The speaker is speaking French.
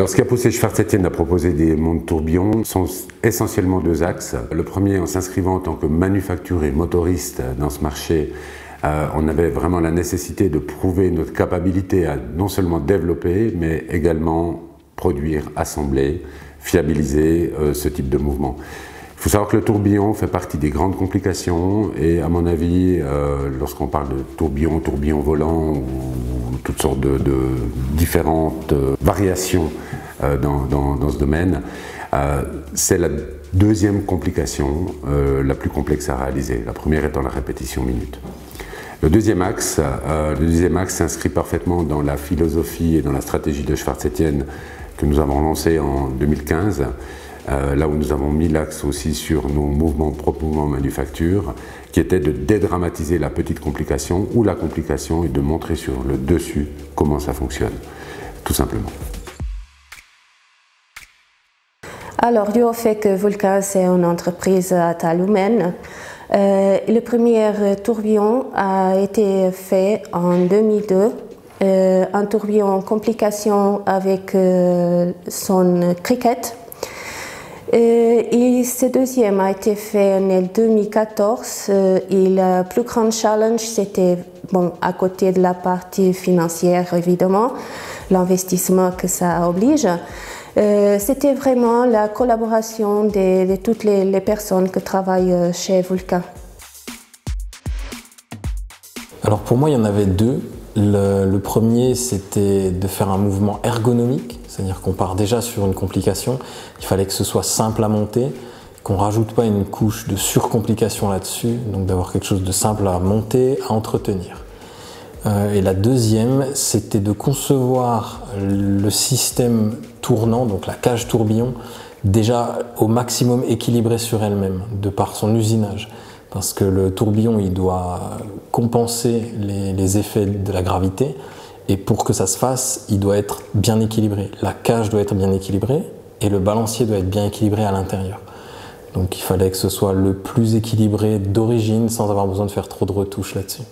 Alors ce qui a poussé Schwarz-Etienne à proposer des montres tourbillons sont essentiellement deux axes. Le premier, en s'inscrivant en tant que manufacturier motoriste dans ce marché, on avait vraiment la nécessité de prouver notre capacité à non seulement développer, mais également produire, assembler, fiabiliser ce type de mouvement. Il faut savoir que le tourbillon fait partie des grandes complications et à mon avis, lorsqu'on parle de tourbillon volant ou toutes sortes de différentes variations dans ce domaine, c'est la deuxième complication la plus complexe à réaliser, la première étant la répétition minute. Le deuxième axe s'inscrit parfaitement dans la philosophie et dans la stratégie de Schwarz-Etienne que nous avons lancée en 2015, là où nous avons mis l'axe aussi sur nos mouvements propres mouvements manufacture, qui était de dédramatiser la petite complication ou la complication et de montrer sur le dessus comment ça fonctionne, tout simplement. Alors, dû au fait que Vulcain, c'est une entreprise à taille humaine, le premier tourbillon a été fait en 2002, un tourbillon en complication avec son cricket. Et ce deuxième a été fait en 2014 et le plus grand challenge c'était, bon, à côté de la partie financière évidemment, l'investissement que ça oblige, c'était vraiment la collaboration de toutes les personnes qui travaillent chez Vulcain. Alors pour moi il y en avait deux. Le premier c'était de faire un mouvement ergonomique, c'est-à-dire qu'on part déjà sur une complication, il fallait que ce soit simple à monter, qu'on ne rajoute pas une couche de surcomplication là-dessus, donc d'avoir quelque chose de simple à monter, à entretenir. Et la deuxième, c'était de concevoir le système tournant, donc la cage tourbillon, déjà au maximum équilibrée sur elle-même, de par son usinage. Parce que le tourbillon, il doit compenser les effets de la gravité, et pour que ça se fasse, il doit être bien équilibré. La cage doit être bien équilibrée, et le balancier doit être bien équilibré à l'intérieur. Donc il fallait que ce soit le plus équilibré d'origine, sans avoir besoin de faire trop de retouches là-dessus.